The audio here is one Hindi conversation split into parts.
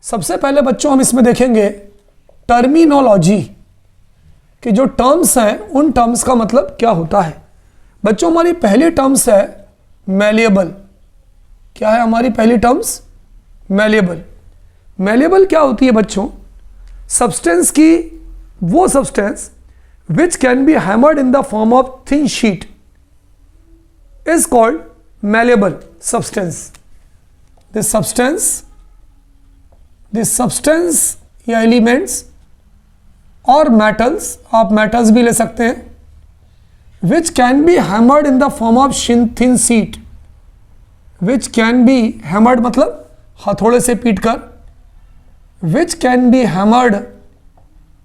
सबसे पहले बच्चों हम इसमें देखेंगे टर्मिनोलॉजी कि जो टर्म्स हैं उन टर्म्स का मतलब क्या होता है। बच्चों हमारी पहली टर्म्स है मैलिएबल। क्या है हमारी पहली टर्म्स? मैलिएबल। मैलिएबल क्या होती है बच्चों? सब्सटेंस की वो substance which can be hammered in the form of thin sheet is called malleable substance. This substance या एलिमेंट्स और मेटल्स, आप मेटल्स भी ले सकते हैं, which can be hammered in the form of thin sheet. Which can be hammered मतलब हथौड़े से पीट कर, which can be hammered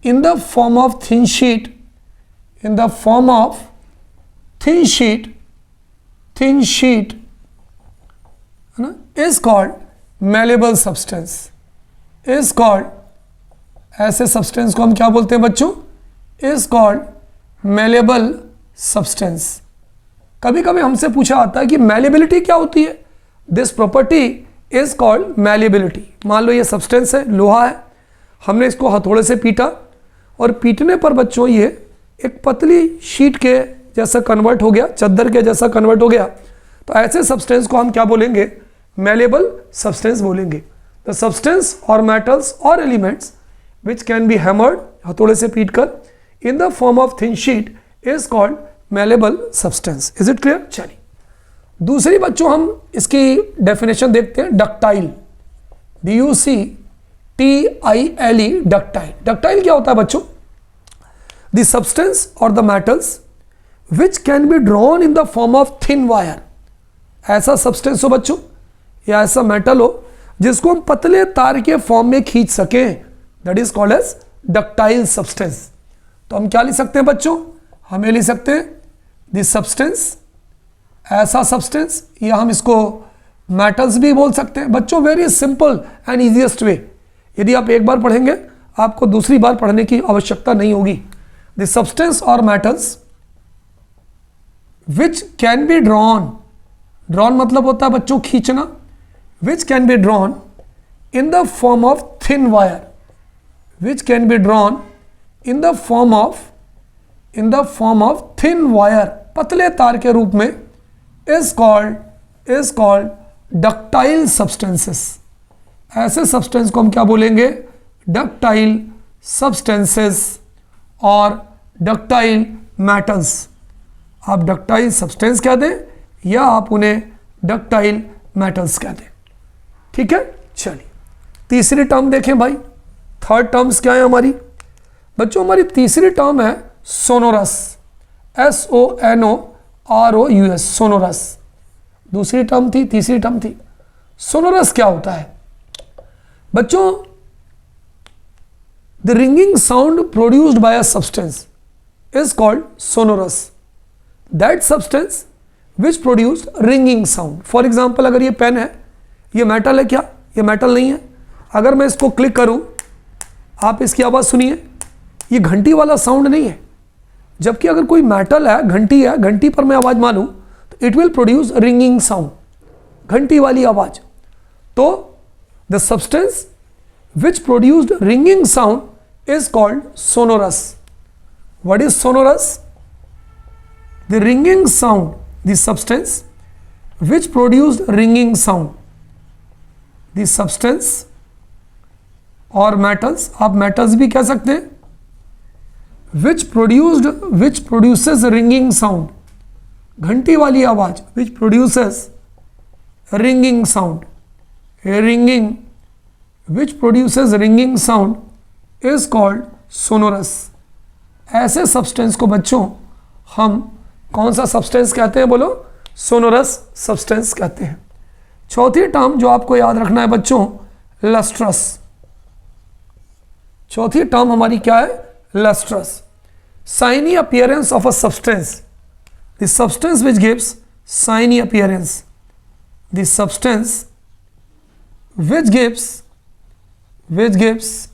in the form of thin sheet, in the form of thin sheet है ना, is called malleable substance. Is called, ऐसे सब्सटेंस को हम क्या बोलते हैं बच्चों? Is called malleable substance. कभी कभी हमसे पूछा आता है कि मैलिएबिलिटी क्या होती है? This property is called malleability. मान लो ये सब्सटेंस है, लोहा है, हमने इसको हथौड़े से पीटा और पीटने पर बच्चों ये एक पतली शीट के जैसा कन्वर्ट हो गया, चद्दर के जैसा कन्वर्ट हो गया। तो ऐसे सब्सटेंस को हम क्या बोलेंगे? मैलिएबल सब्सटेंस बोलेंगे। द सब्सटेंस और मेटल्स और elements which can be hammered, हथौड़े से पीट कर, इन the form of thin sheet is called malleable substance. Is it clear? चलिए दूसरी बच्चों हम इसकी डेफिनेशन देखते हैं। Ductile, DUCTILE, ductile. डक्टाइल क्या होता है बच्चों? द सब्सटेंस और the metals which can be drawn in the form of thin wire. ऐसा सब्सटेंस हो बच्चों या ऐसा मेटल हो जिसको हम पतले तार के फॉर्म में खींच सकें, that is called as ductile substance. तो हम क्या लिख सकते हैं बच्चों? हमें लिख सकते हैं दिस सब्सटेंस, ऐसा सब्सटेंस, या हम इसको मेटल्स भी बोल सकते हैं। बच्चों very simple and easiest way. यदि आप एक बार पढ़ेंगे आपको दूसरी बार पढ़ने की आवश्यकता नहीं होगी। दिस सब्सटेंस और metals which can be drawn, drawn मतलब होता है बच्चों खींचना, which can be drawn in the form of thin wire, which can be drawn in the form of thin wire, पतले तार के रूप में, is called ductile substances। ऐसे सब्सटेंस को हम क्या बोलेंगे? डक्टाइल सब्सटेंसेस और डक्टाइल मेटल्स। आप डक्टाइल सब्सटेंस कह दें या आप उन्हें डक्टाइल मेटल्स कह दें, ठीक है। चलिए तीसरी टर्म देखें भाई। थर्ड टर्म्स क्या है हमारी बच्चों? हमारी तीसरी टर्म है सोनोरस, SONOROUS, सोनोरस। दूसरी टर्म थी, तीसरी टर्म थी। सोनोरस क्या होता है बच्चों? The ringing sound produced by a substance is called sonorous. That substance which produced ringing sound. For example अगर ये पेन है, ये मेटल है क्या? ये मेटल नहीं है। अगर मैं इसको क्लिक करूं, आप इसकी आवाज़ सुनिए, ये घंटी वाला साउंड नहीं है। जबकि अगर कोई मेटल है, घंटी है, घंटी पर मैं आवाज़ मारूं तो it will produce ringing sound, घंटी वाली आवाज़। तो the substance which produced ringing sound is called sonorous. What is sonorous? The ringing sound, the substance which produced ringing sound, the substance और metals, आप metals भी कह सकते हैं, which produces ringing sound, घंटी वाली आवाज, which produces ringing sound, which produces ringing sound is called sonorous। ऐसे सब्सटेंस को बच्चों हम कौन सा सब्सटेंस कहते हैं? बोलो, सोनोरस सब्सटेंस कहते हैं। चौथी टर्म जो आपको याद रखना है बच्चों, लस्ट्रस। चौथी टर्म हमारी क्या है? Lustrous. Shiny appearance of a substance, the substance which gives shiny appearance, the substance which gives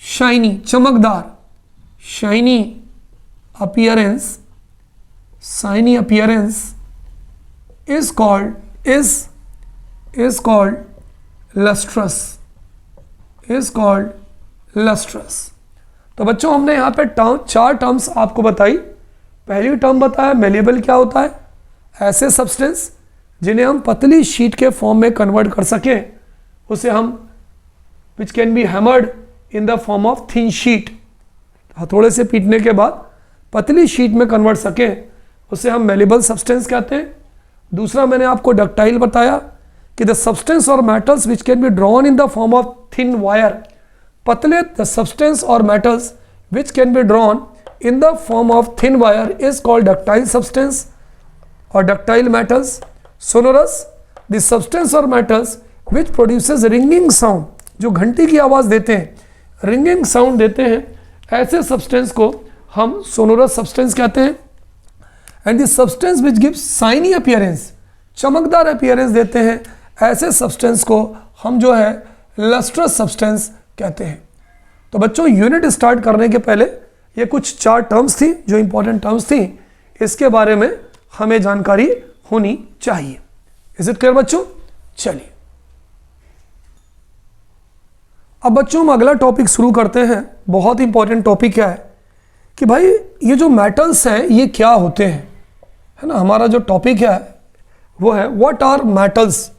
shiny, चमकदार, shiny appearance is called lustrous। Is called lustrous. तो बच्चों हमने यहाँ पे चार टर्म्स आपको बताई। पहली टर्म बताया मेलेबल क्या होता है, ऐसे सब्सटेंस जिन्हें हम पतली शीट के फॉर्म में कन्वर्ट कर सकें, उसे हम which can be hammered in the form of thin sheet, हथौड़े से पीटने के बाद पतली शीट में कन्वर्ट सकें, उसे हम मेलेबल सब्सटेंस कहते हैं। दूसरा मैंने आपको डक्टाइल बताया कि द सब्सटेंस और metals which can be drawn in the form of thin wire, पतले द सब्सटेंस और metals which can be drawn in the form of thin wire is called ductile substance or ductile metals. Sonorous, the substance or metals which produces ringing sound, जो घंटी की आवाज़ देते हैं, ringing sound देते हैं, ऐसे substance को हम sonorous substance कहते हैं। and the substance which gives shiny appearance, चमकदार appearance देते हैं, ऐसे substance को हम जो है lustrous substance कहते हैं। तो बच्चों यूनिट स्टार्ट करने के पहले ये कुछ चार टर्म्स थी जो इंपॉर्टेंट टर्म्स थी, इसके बारे में हमें जानकारी होनी चाहिए। इज इट क्लियर बच्चों? चलिए अब बच्चों हम अगला टॉपिक शुरू करते हैं। बहुत इंपॉर्टेंट टॉपिक क्या है कि भाई ये जो मेटल्स हैं ये क्या होते हैं, है ना। हमारा जो टॉपिक है वो है what are metals,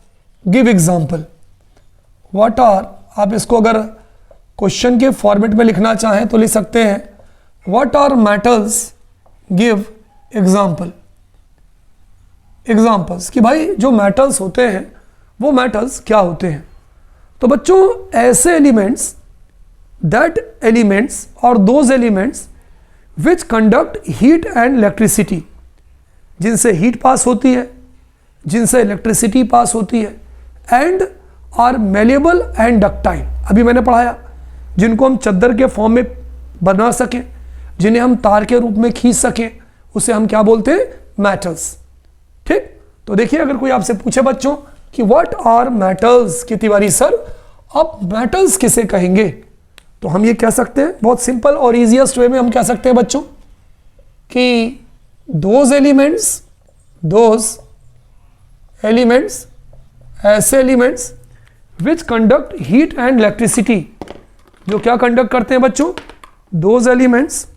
give example. What are, आप इसको अगर क्वेश्चन के फॉर्मेट में लिखना चाहें तो लिख सकते हैं What are metals? Give example. Examples कि भाई जो metals होते हैं वो metals क्या होते हैं। तो बच्चों ऐसे elements, that elements or those elements which conduct heat and electricity, जिनसे heat पास होती है, जिनसे electricity पास होती है, and are malleable and ductile। अभी मैंने पढ़ाया जिनको हम चद्दर के फॉर्म में बना सकें, जिन्हें हम तार के रूप में खींच सकें, उसे हम क्या बोलते हैं, मेटल्स। ठीक, तो देखिए अगर कोई आपसे पूछे बच्चों कि व्हाट आर मेटल्स कि तिवारी सर आप मेटल्स किसे कहेंगे, तो हम ये कह सकते हैं बहुत सिंपल और इजीएस्ट वे में हम कह सकते हैं बच्चों कि दोज एलिमेंट्स ऐसे elements which conduct heat and electricity, जो क्या कंडक्ट करते हैं बच्चों, those elements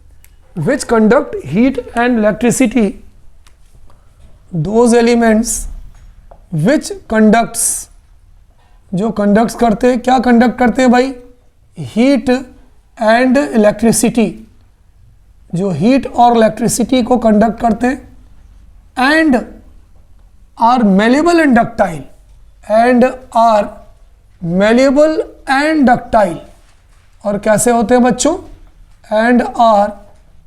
which conduct heat and electricity, those elements which conducts, जो conducts करते हैं, क्या conduct करते हैं भाई, heat and electricity, जो heat और electricity को conduct करते हैं, and are malleable and ductile, and are malleable and ductile, और कैसे होते हैं बच्चों, and are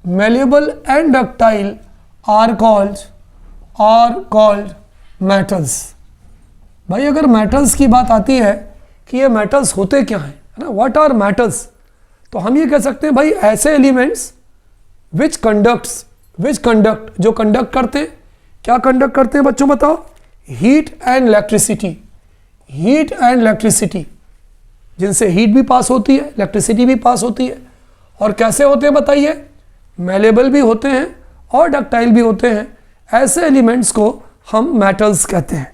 malleable and ductile are called metals। भाई अगर metals की बात आती है कि ये metals होते क्या हैं, है ना, what are metals, तो हम ये कह सकते हैं भाई ऐसे elements which conduct जो conduct करते हैं, क्या conduct करते हैं बच्चों बताओ, heat and electricity, जिनसे heat भी पास होती है, electricity भी पास होती है, और कैसे होते हैं बताइए, मेलेबल भी होते हैं और डक्टाइल भी होते हैं। ऐसे एलिमेंट्स को हम मेटल्स कहते हैं।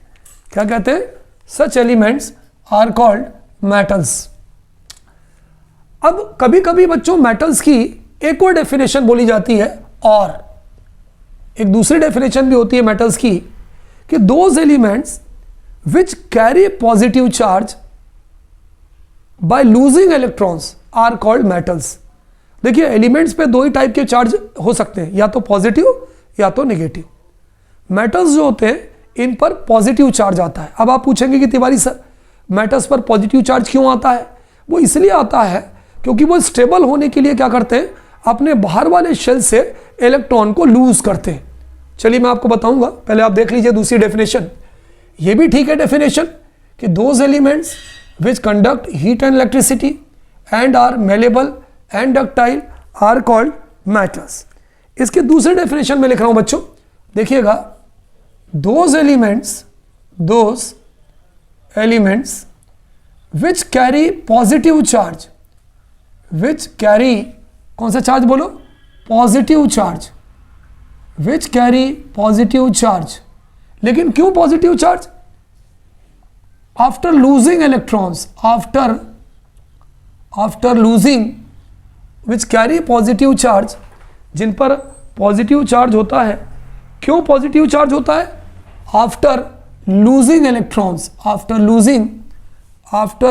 क्या कहते हैं, सच एलिमेंट्स आर कॉल्ड मेटल्स। अब कभी कभी बच्चों मेटल्स की एक और डेफिनेशन बोली जाती है, और एक दूसरी डेफिनेशन भी होती है मेटल्स की कि those elements which carry positive charge by losing electrons are called metals. देखिए एलिमेंट्स पे दो ही टाइप के चार्ज हो सकते हैं, या तो पॉजिटिव या तो नेगेटिव। मेटल्स जो होते हैं इन पर पॉजिटिव चार्ज आता है। अब आप पूछेंगे कि तिवारी सर मेटल्स पर पॉजिटिव चार्ज क्यों आता है, वो इसलिए आता है क्योंकि वो स्टेबल होने के लिए क्या करते हैं, अपने बाहर वाले शेल से इलेक्ट्रॉन को लूज करते हैं। चलिए मैं आपको बताऊंगा, पहले आप देख लीजिए दूसरी डेफिनेशन। ये भी ठीक है डेफिनेशन कि those elements which conduct heat and electricity and are malleable and ductile are called metals. इसके दूसरे डेफिनेशन में लिख रहा हूं बच्चों, देखिएगा, those elements which carry positive charge, which carry कौन सा चार्ज बोलो, positive charge, which carry positive charge. लेकिन क्यों positive charge, after losing electrons, after after losing which carry positive charge, जिन पर पॉजिटिव चार्ज होता है। क्यों पॉजिटिव चार्ज होता है? After losing electrons, after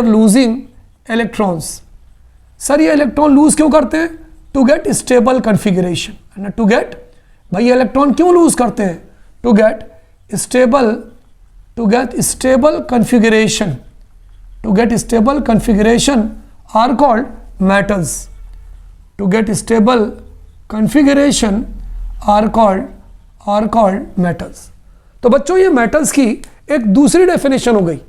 losing electrons. Sir ये इलेक्ट्रॉन लूज क्यों करते हैं? To get stable configuration. To get, भाई इलेक्ट्रॉन क्यों लूज करते हैं? To get stable configuration, to get stable configuration are called metals. To get stable configuration are called metals. तो बच्चों ये metals की एक दूसरी डेफिनेशन हो गई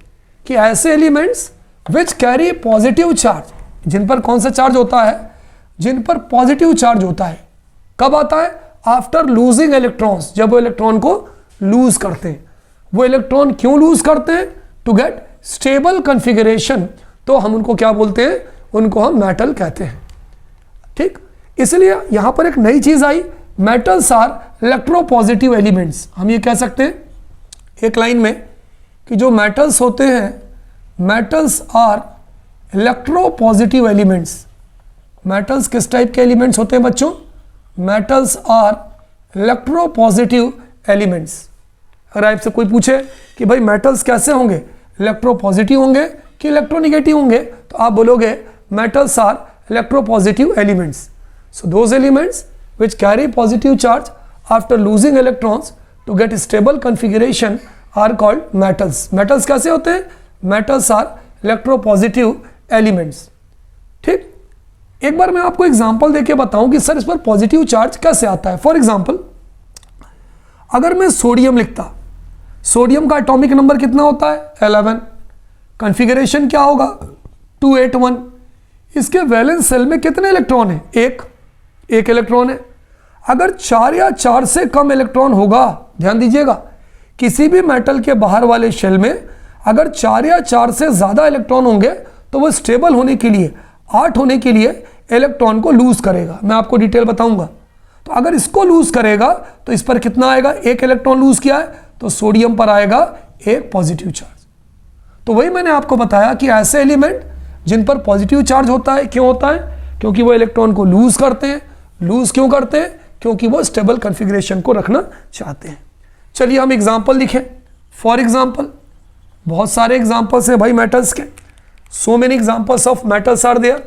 कि ऐसे elements which carry positive charge, जिन पर कौन सा चार्ज होता है? जिन पर पॉजिटिव चार्ज होता है। कब आता है? आफ्टर लूजिंग इलेक्ट्रॉन्स, जब वो इलेक्ट्रॉन को लूज करते हैं। वो इलेक्ट्रॉन क्यों लूज करते हैं? टू गेट स्टेबल कन्फिगरेशन, तो हम उनको क्या बोलते हैं? उनको हम मेटल कहते हैं। ठीक, इसलिए यहां पर एक नई चीज आई, मेटल्स आर इलेक्ट्रोपॉजिटिव एलिमेंट्स। हम ये कह सकते हैं एक लाइन में कि जो मेटल्स होते हैं, metals are electropositive elements. Metals किस टाइप के एलिमेंट्स होते हैं बच्चों? Metals are electropositive elements. अगर आपसे कोई पूछे कि भाई मेटल्स कैसे होंगे, इलेक्ट्रोपॉजिटिव होंगे कि इलेक्ट्रोनिगेटिव होंगे, तो आप बोलोगे metals are electropositive elements. So those elements which carry positive charge after losing electrons to get stable configuration are called metals. Metals कैसे होते हैं? Metals are electropositive elements. ठीक, एक बार मैं आपको एग्जांपल देके बताऊं कि सर इस पर पॉजिटिव चार्ज कैसे आता है। फॉर एग्जांपल, अगर मैं सोडियम लिखता, सोडियम का एटॉमिक नंबर कितना होता है? 11। कॉन्फ़िगरेशन क्या होगा? 281। इसके वैलेंस शेल में कितने इलेक्ट्रॉन है? एक इलेक्ट्रॉन है। अगर 4 या 4 से कम इलेक्ट्रॉन होगा, ध्यान दीजिएगा, किसी भी मेटल के बाहर वाले शेल में अगर 4 या 4 से ज़्यादा इलेक्ट्रॉन होंगे तो वो स्टेबल होने के लिए, 8 होने के लिए इलेक्ट्रॉन को लूज करेगा। मैं आपको डिटेल बताऊंगा। तो अगर इसको लूज करेगा तो इस पर कितना आएगा? एक इलेक्ट्रॉन लूज किया है तो सोडियम पर आएगा एक पॉजिटिव चार्ज। तो वही मैंने आपको बताया कि ऐसे एलिमेंट जिन पर पॉजिटिव चार्ज होता है, क्यों होता है? क्योंकि वो इलेक्ट्रॉन को लूज करते हैं। लूज क्यों करते हैं? क्योंकि वो स्टेबल कॉन्फ़िगरेशन को रखना चाहते हैं। चलिए हम एग्जांपल लिखें। फॉर एग्जांपल, बहुत सारे एग्जांपल्स हैं भाई मेटल्स के। So many examples of metals are there.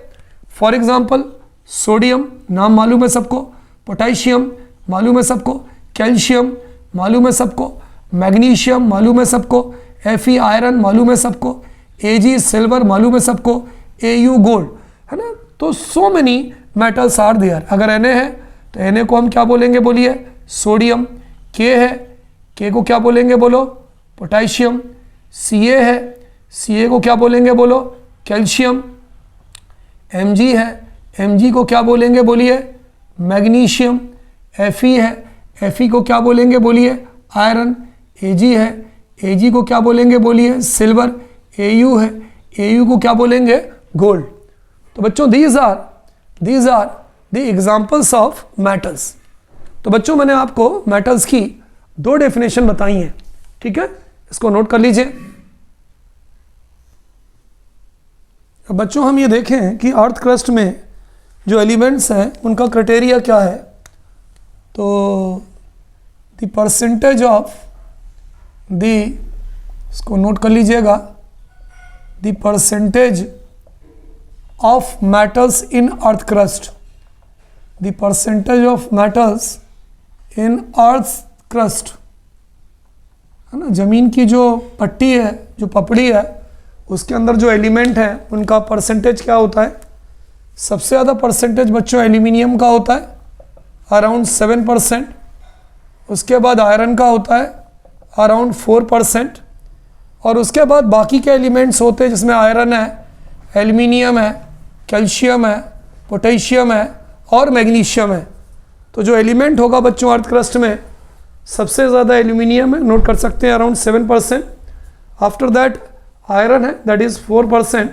For example, sodium नाम मालूम है सबको, पोटेशियम मालूम है सबको, कैल्शियम मालूम है सबको, मैग्नीशियम मालूम है सबको, Fe आयरन मालूम है सबको, Ag सिल्वर मालूम है सबको, Au गोल्ड, है ना। तो so many metals are there. अगर Na है तो Na को हम क्या बोलेंगे? बोलिए सोडियम। K है, K को क्या बोलेंगे? बोलो पोटेशियम। Ca है, Ca को क्या बोलेंगे? बोलो कैल्शियम। Mg है, Mg को क्या बोलेंगे? बोलिए मैग्नीशियम। Fe है, Fe को क्या बोलेंगे? बोलिए आयरन। Ag है, Ag को क्या बोलेंगे? बोलिए सिल्वर। Au है, Au को क्या बोलेंगे? गोल्ड। तो बच्चों these are the examples of metals. तो बच्चों मैंने आपको मेटल्स की 2 डेफिनेशन बताई हैं, ठीक है, इसको नोट कर लीजिए। अब बच्चों हम ये देखें कि अर्थ क्रस्ट में जो एलिमेंट्स हैं उनका क्राइटेरिया क्या है। तो द परसेंटेज ऑफ द, इसको नोट कर लीजिएगा, the percentage of metals in earth crust, the percentage of metals in earth crust, है ना। ज़मीन की जो पट्टी है, जो पपड़ी है, उसके अंदर जो एलिमेंट है उनका परसेंटेज क्या होता है। सबसे ज़्यादा परसेंटेज बच्चों एल्यूमिनियम का होता है, अराउंड 7%। उसके बाद आयरन का होता है अराउंड 4%। और उसके बाद बाकी के एलिमेंट्स होते हैं जिसमें आयरन है, एल्यूमिनियम है, कैल्शियम है, पोटेशियम है और मैग्नीशियम है। तो जो एलिमेंट होगा बच्चों अर्थ क्रस्ट में सबसे ज़्यादा एल्यूमिनियम है, नोट कर सकते हैं अराउंड 7%। आफ्टर दैट आयरन है, दैट इज़ 4%।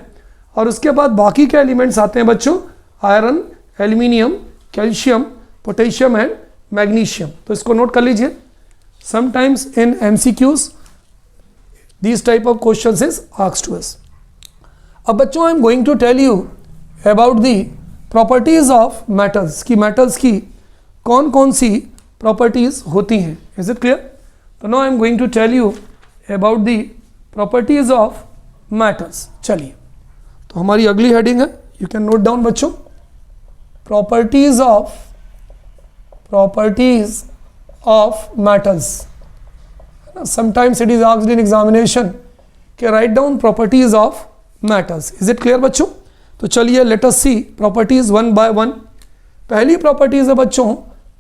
और उसके बाद बाकी के एलिमेंट्स आते हैं बच्चों iron, aluminium, calcium, potassium and magnesium. तो इसको नोट कर लीजिए। Sometimes in MCQs this type of questions is asked to us. अब बच्चों I am going to tell you about the properties of metals, कि मेटल्स की कौन कौन सी प्रॉपर्टीज होती हैं. Is it clear? तो now I am going to tell you about the properties of metals. चलिए, तो हमारी अगली हेडिंग है, यू कैन नोट डाउन बच्चों, properties of metals. Sometimes it is asked in examination कि write down properties of metals. Is it clear बच्चों? तो चलिए let us see properties one by one. पहली प्रॉपर्टीज है बच्चों,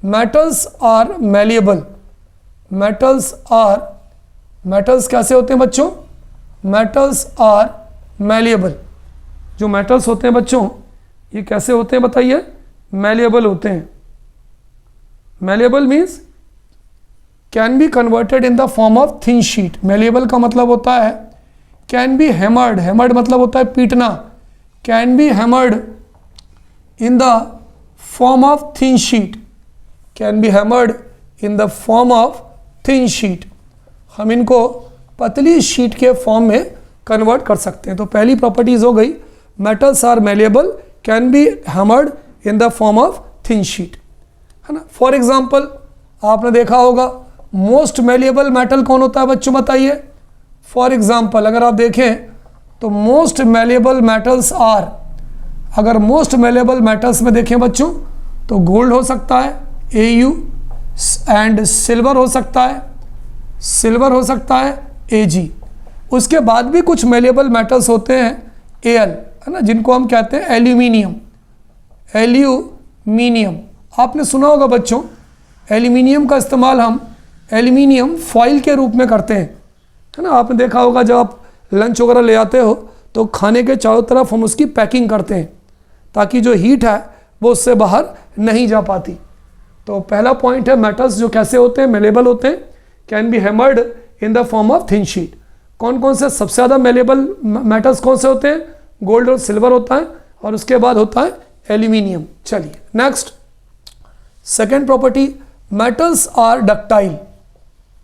मेटल्स आर मैलिएबल. मेटल्स कैसे होते हैं बच्चों? Metals are malleable. जो मेटल्स होते हैं बच्चों ये कैसे होते हैं बताइए? मैलिएबल होते हैं. Malleable means can be converted in the form of thin sheet. Malleable का मतलब होता है कैन बी हैमर्ड. हैमर्ड मतलब होता है पीटना. Can be hammered in the form of thin sheet. Can be hammered in the form of thin sheet. हम इनको पतली शीट के फॉर्म में कन्वर्ट कर सकते हैं. तो पहली प्रॉपर्टीज हो गई, metals are malleable, can be hammered in the form of thin sheet, है ना. फॉर एग्जाम्पल आपने देखा होगा मोस्ट मैलिएबल मेटल कौन होता है बच्चों बताइए? फॉर एग्जाम्पल अगर आप देखें तो मोस्ट मैलिएबल मेटल्स आर, अगर मोस्ट मैलिएबल मेटल्स में देखें बच्चों तो गोल्ड हो सकता है Au एंड सिल्वर हो सकता है Ag. उसके बाद भी कुछ मैलिएबल मेटल्स होते हैं Al, है ना, जिनको हम कहते हैं एल्यूमिनियम. आपने सुना होगा बच्चों एल्यूमिनियम का इस्तेमाल हम एल्यूमिनियम फॉइल के रूप में करते हैं, है ना. आपने देखा होगा जब आप लंच वगैरह ले आते हो तो खाने के चारों तरफ हम उसकी पैकिंग करते हैं ताकि जो हीट है वो उससे बाहर नहीं जा पाती. तो पहला पॉइंट है मेटल्स जो कैसे होते हैं? मैलिएबल होते हैं, can be hammered in the form of thin sheet. कौन कौन से सबसे ज़्यादा मैलिएबल मेटल्स कौन से होते हैं? गोल्ड और सिल्वर होता है, और उसके बाद होता है एल्यूमिनियम. चलिए next, second property, metals are ductile.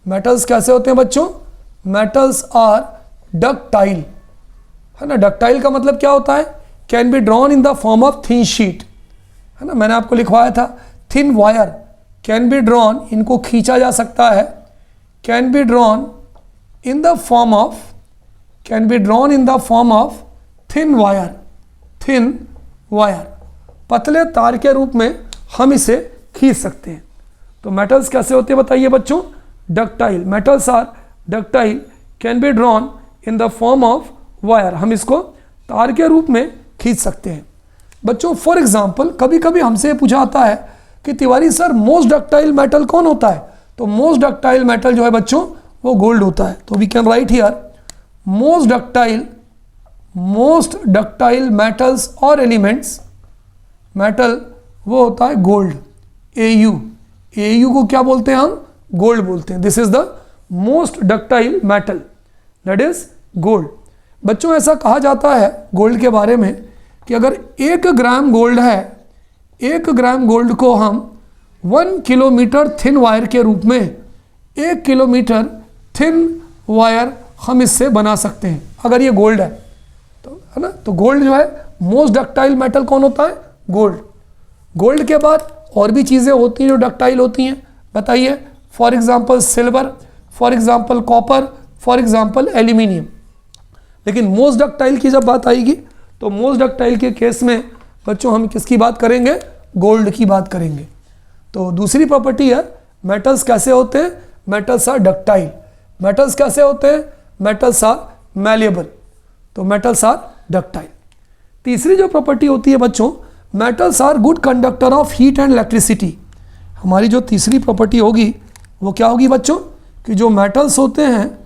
Metals कैसे होते हैं बच्चों? मेटल्स आर डक्टाइल, है ना. डक्टाइल का मतलब क्या होता है? Can be drawn in the form of thin sheet, है ना. मैंने आपको लिखवाया था thin wire can be drawn, इनको खींचा जा सकता है. Can be drawn in the form of thin wire. पतले तार के रूप में हम इसे खींच सकते हैं. तो मेटल्स कैसे होते हैं बताइए बच्चों? Ductile. Metals are ductile, can be drawn in the form of wire. हम इसको तार के रूप में खींच सकते हैं. बच्चों फॉर एग्जाम्पल कभी कभी हमसे पूछा आता है कि Tiwari sir most ductile metal कौन होता है? तो मोस्ट डक्टाइल मेटल जो है बच्चों वो गोल्ड होता है. तो we can write here most ductile metals और एलिमेंट्स, मेटल वो होता है गोल्ड. Au को क्या बोलते हैं हम? गोल्ड बोलते हैं. This is the most ductile metal, that is gold. बच्चों ऐसा कहा जाता है गोल्ड के बारे में कि अगर 1 ग्राम गोल्ड है, 1 ग्राम गोल्ड को हम 1 किलोमीटर थिन वायर के रूप में 1 किलोमीटर थिन वायर हम इससे बना सकते हैं अगर ये गोल्ड है तो, है ना. तो गोल्ड जो है मोस्ट डक्टाइल मेटल कौन होता है? गोल्ड. गोल्ड के बाद और भी चीज़ें होती हैं जो डक्टाइल होती हैं, बताइए. For example silver, for example copper, for example aluminium. लेकिन मोस्ट डक्टाइल की जब बात आएगी तो मोस्ट डक्टाइल के केस में बच्चों हम किसकी बात करेंगे? गोल्ड की बात करेंगे. तो दूसरी प्रॉपर्टी है मेटल्स कैसे होते हैं? Metals are ductile. मेटल्स कैसे होते हैं? Metals are malleable. तो मेटल्स आर डक्टाइल. तीसरी जो प्रॉपर्टी होती है बच्चों, metals are good conductor of heat and electricity. हमारी जो तीसरी प्रॉपर्टी होगी वो क्या होगी बच्चों? कि जो मेटल्स होते हैं,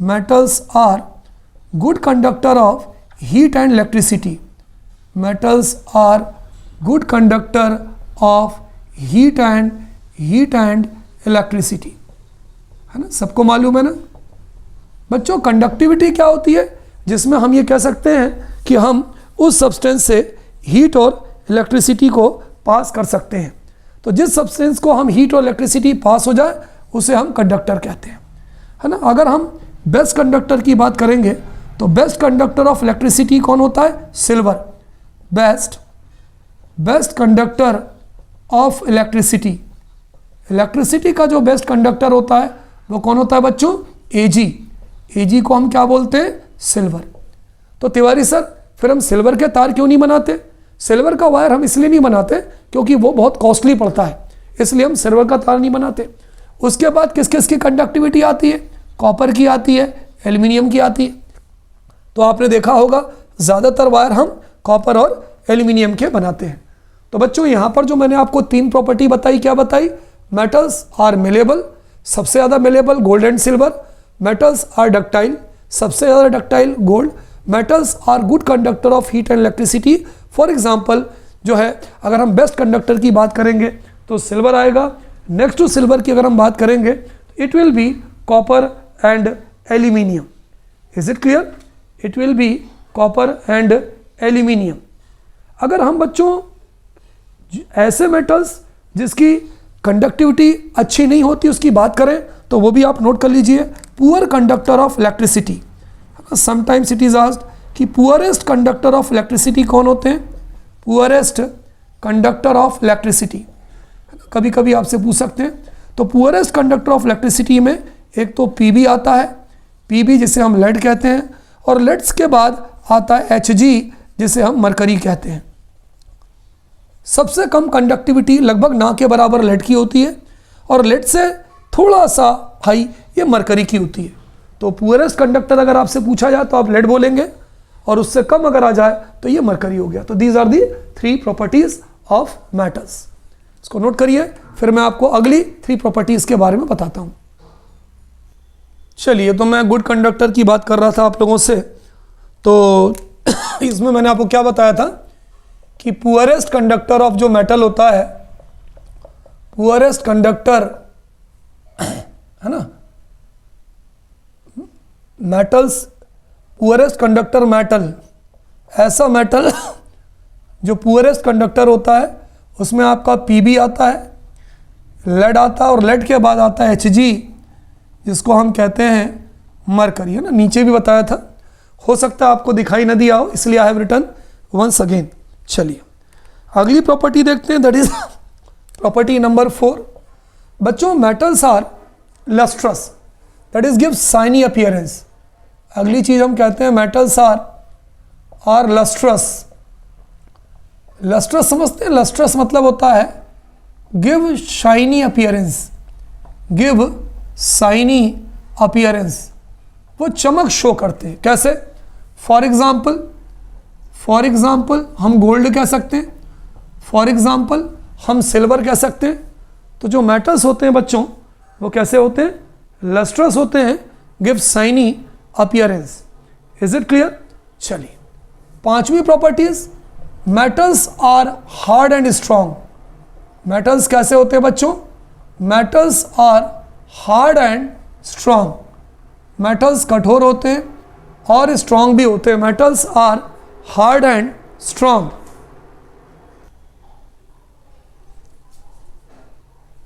metals are good conductor of heat and electricity. Metals are good conductor of heat and electricity, है ना. सबको मालूम है ना बच्चों कंडक्टिविटी क्या होती है, जिसमें हम ये कह सकते हैं कि हम उस सब्सटेंस से हीट और इलेक्ट्रिसिटी को पास कर सकते हैं. तो जिस सब्सटेंस को हम हीट और इलेक्ट्रिसिटी पास हो जाए उसे हम कंडक्टर कहते हैं, है ना. अगर हम बेस्ट कंडक्टर की बात करेंगे तो बेस्ट कंडक्टर ऑफ इलेक्ट्रिसिटी कौन होता है? Silver. Best conductor of electricity. Electricity का जो बेस्ट कंडक्टर होता है वो कौन होता है बच्चों? Ag। Ag को हम क्या बोलते हैं? सिल्वर। तो तिवारी सर फिर हम सिल्वर के तार क्यों नहीं बनाते? सिल्वर का वायर हम इसलिए नहीं बनाते क्योंकि वो बहुत कॉस्टली पड़ता है, इसलिए हम सिल्वर का तार नहीं बनाते। उसके बाद किस किस की कंडक्टिविटी आती है? कॉपर की आती है, एल्यूमिनियम की आती है। तो आपने देखा होगा ज़्यादातर वायर हम कॉपर और एल्यूमिनियम के बनाते हैं। तो बच्चों यहाँ पर जो मैंने आपको 3 प्रॉपर्टी बताई, क्या बताई? मेटल्स आर मेलेबल, सबसे ज़्यादा malleable gold and silver. Metals are ductile, सबसे ज़्यादा ductile gold. Metals are good conductor of heat and electricity. For example जो है, अगर हम बेस्ट कंडक्टर की बात करेंगे तो सिल्वर आएगा। नेक्स्ट टू सिल्वर की अगर हम बात करेंगे it will be copper and aluminium. Is it clear? It will be copper and aluminium. अगर हम बच्चों ऐसे मेटल्स जिसकी कंडक्टिविटी अच्छी नहीं होती उसकी बात करें तो वो भी आप नोट कर लीजिए, poor conductor of electricity. Sometimes it is asked कि पुअरेस्ट कंडक्टर ऑफ इलेक्ट्रिसिटी कौन होते हैं? पुअरेस्ट कंडक्टर ऑफ इलेक्ट्रिसिटी कभी कभी आपसे पूछ सकते हैं। तो पुअरेस्ट कंडक्टर ऑफ इलेक्ट्रिसिटी में एक तो Pb आता है, Pb जिसे हम लेड कहते हैं, और लेड्स के बाद आता है Hg जिसे हम मरकरी कहते हैं। सबसे कम कंडक्टिविटी लगभग ना के बराबर लेड की होती है और लेड से थोड़ा सा हाई ये मरकरी की होती है। तो पुअरेस्ट कंडक्टर अगर आपसे पूछा जाए तो आप लेड बोलेंगे और उससे कम अगर आ जाए तो ये मरकरी हो गया। तो these are the 3 properties of metals. इसको नोट करिए, फिर मैं आपको अगली 3 प्रॉपर्टीज के बारे में बताता हूं। चलिए, तो मैं गुड कंडक्टर की बात कर रहा था आप लोगों से, तो इसमें मैंने आपको क्या बताया था कि पुअरेस्ट कंडक्टर ऑफ जो मेटल होता है, पुअरेस्ट कंडक्टर है ना, मेटल्स, पुअरेस्ट कंडक्टर मेटल, ऐसा मेटल जो पुअरेस्ट कंडक्टर होता है उसमें आपका Pb आता है, लेड आता है और लेड के बाद आता है Hg जिसको हम कहते हैं मरकरी, है ना। नीचे भी बताया था, हो सकता है आपको दिखाई न दिया हो इसलिए I have written once again. चलिए अगली प्रॉपर्टी देखते हैं, दैट इज प्रॉपर्टी नंबर 4। बच्चों metals are lustrous, that is give shiny appearance. अगली चीज हम कहते हैं मेटल्स आर लस्ट्रस। लस्ट्रस समझते हैं? लस्ट्रस मतलब होता है give shiny appearance, give shiny appearance, वो चमक शो करते हैं। कैसे? फॉर एग्जाम्पल हम गोल्ड कह सकते हैं, फॉर एग्जाम्पल हम सिल्वर कह सकते हैं। तो जो मेटल्स होते हैं बच्चों वो कैसे होते हैं? लस्ट्रस होते हैं, give shiny appearance. Is it clear? चलिए 5वीं properties, metals are hard and strong. Metals कैसे होते हैं बच्चों? Metals are hard and strong. Metals कठोर होते हैं और स्ट्रॉन्ग भी होते हैं। Metals are hard and strong.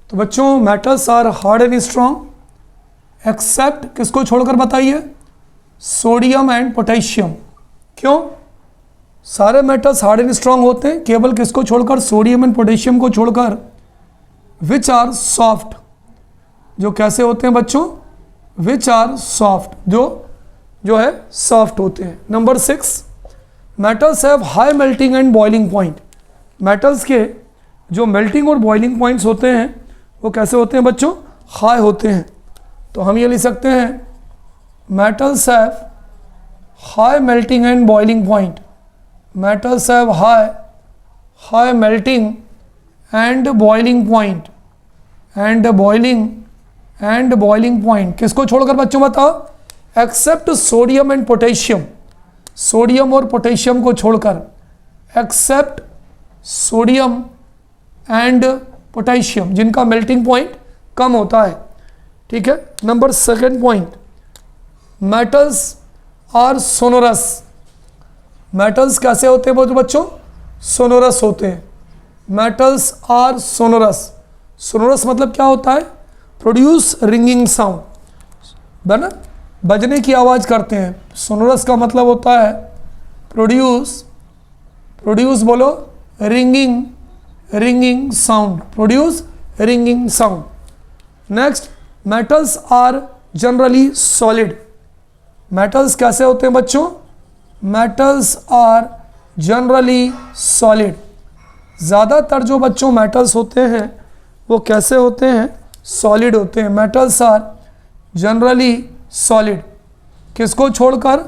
तो बच्चों metals are hard and strong except किसको छोड़कर बताइए? Sodium and potassium. क्यों? सारे मेटल्स हार्ड एंड स्ट्रॉन्ग होते हैं, केवल किसको छोड़कर? सोडियम एंड पोटेशियम को छोड़कर। विच आर सॉफ्ट, जो कैसे होते हैं बच्चों? विच आर सॉफ्ट, जो है सॉफ्ट होते हैं। Number 6, metals have high melting and boiling point. Metals के जो मेल्टिंग और बॉइलिंग पॉइंट्स होते हैं वो कैसे होते हैं बच्चों? हाई होते हैं। तो हम ये लिख सकते हैं metals have high melting and boiling point. Metals have high melting and boiling point, and boiling point किसको छोड़कर बच्चों बताओ? Except sodium and potassium. Sodium और पोटेशियम को छोड़कर, एक्सेप्ट सोडियम एंड पोटेशियम, जिनका मेल्टिंग पॉइंट कम होता है। ठीक है। Number 2 point, metals are sonorous. Metals कैसे होते हैं बच्चों? सोनोरस होते हैं। Metals are sonorous. सोनोरस मतलब क्या होता है? प्रोड्यूस रिंगिंग साउंड, है ना, बजने की आवाज़ करते हैं। सोनोरस का मतलब होता है प्रोड्यूस प्रोड्यूस बोलो ringing sound, produce ringing sound. Next, metals are generally solid. Metals कैसे होते हैं बच्चों? Metals are generally solid. ज़्यादातर जो बच्चों मेटल्स होते हैं वो कैसे होते हैं? सॉलिड होते हैं. Metals are generally solid. किसको छोड़कर?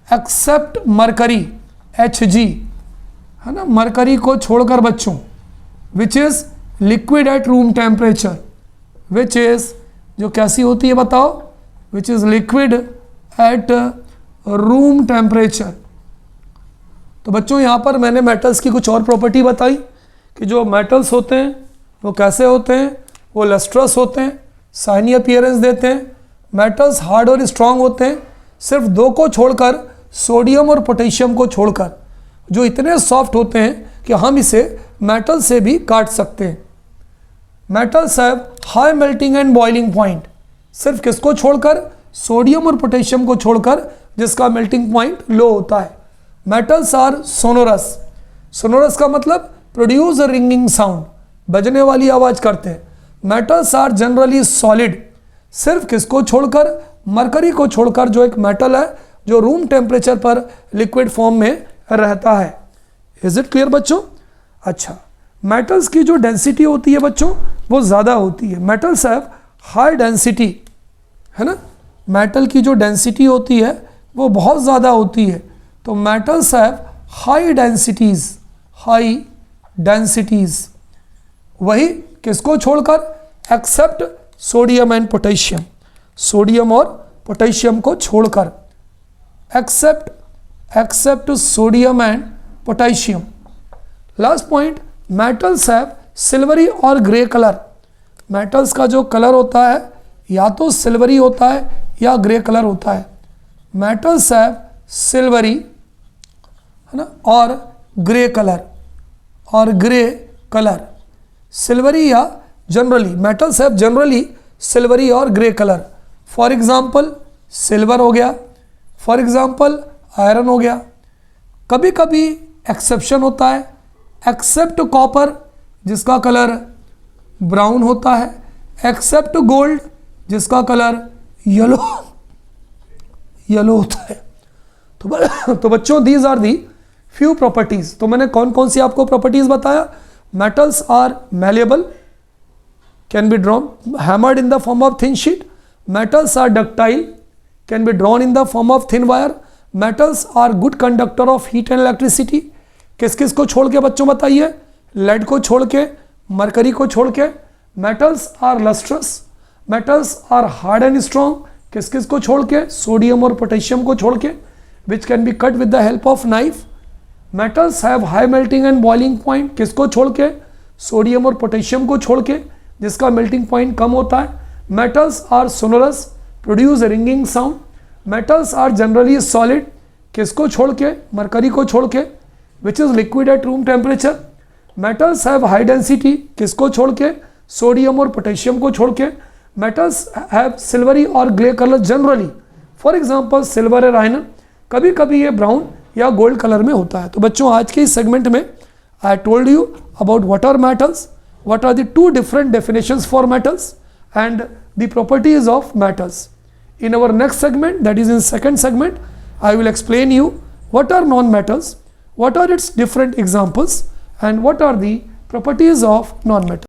एक्सेप्ट मरकरी, Hg, है ना, मरकरी को छोड़कर बच्चों, which is liquid at room temperature, which is, जो कैसी होती है बताओ? Which is liquid at room temperature. तो बच्चों यहाँ पर मैंने मेटल्स की कुछ और प्रॉपर्टी बताई कि जो मेटल्स होते हैं वो कैसे होते हैं? वो लस्ट्रस होते हैं, शाइनी अपीयरेंस देते हैं. मेटल्स हार्ड और स्ट्रांग होते हैं, सिर्फ दो को छोड़कर, सोडियम और पोटेशियम को छोड़कर, जो इतने सॉफ्ट होते हैं कि हम इसे मेटल से भी काट सकते हैं. Metals have high melting and boiling point. सिर्फ किसको छोड़कर? सोडियम और पोटेशियम को छोड़कर, जिसका मेल्टिंग पॉइंट लो होता है. Metals are sonorous. सोनोरस का मतलब प्रोड्यूस रिंगिंग साउंड, बजने वाली आवाज करते हैं. Metals are generally solid. सिर्फ किसको छोड़कर? मरकरी को छोड़कर, जो एक मेटल है जो रूम टेम्परेचर पर लिक्विड फॉर्म में रहता है. इज इट क्लियर बच्चों? अच्छा, मेटल्स की जो डेंसिटी होती है बच्चों वो ज़्यादा होती है. मेटल्स हैव हाई डेंसिटी, है ना. मेटल की जो डेंसिटी होती है वो बहुत ज़्यादा होती है. तो मेटल्स हैव हाई डेंसिटीज. वही किसको छोड़कर? Except sodium and potassium. Sodium और पोटेशियम को छोड़कर, except sodium and potassium. Last point, metals have silvery और ग्रे कलर. मेटल्स का जो कलर होता है या तो सिल्वरी होता है या ग्रे कलर होता है. मेटल्स हैव सिल्वरी, है ना, और ग्रे कलर. सिल्वरी या generally, metals have generally silvery और grey colour. For example silver हो गया, फॉर एग्जांपल आयरन हो गया. कभी कभी एक्सेप्शन होता है, एक्सेप्ट कॉपर जिसका कलर ब्राउन होता है, एक्सेप्ट गोल्ड जिसका कलर येलो होता है. तो बच्चों these are the few properties. तो मैंने कौन कौन सी आपको प्रॉपर्टीज बताया? Metals are malleable, can be drawn, hammered in the form of thin sheet. Metals are ductile, can be drawn in the form of thin wire. Metals are good conductor of heat and electricity. किस किस को छोड़ के बच्चों बताइए? लेड को छोड़ के, मरकरी को छोड़ के. Metals are lustrous. Metals are hard and strong. किस किस को छोड़ के? सोडियम और पोटेशियम को छोड़ के, which can be cut with the help of knife. Metals have high melting and boiling point. किसको छोड़ के? सोडियम और पोटेशियम को छोड़ के, जिसका मेल्टिंग पॉइंट कम होता है. Metals are sonorous, produce ringing sound. Metals are generally solid. किसको छोड़ के? मरकरी को छोड़ के, which is liquid at room temperature. Metals have high density. किसको छोड़ के? सोडियम और पोटेशियम को छोड़ के. मेटल्स हैव सिल्वरी और grey colour generally. For example silver और आयरन. कभी कभी ये ब्राउन या गोल्ड कलर में होता है. तो बच्चों आज के इस सेगमेंट में I told you about what are metals, what are the two different definitions for metals and the properties of metals. In our next segment, that is in second segment, I will explain you what are non-metals, what are its different examples, and what are the properties of non-metals.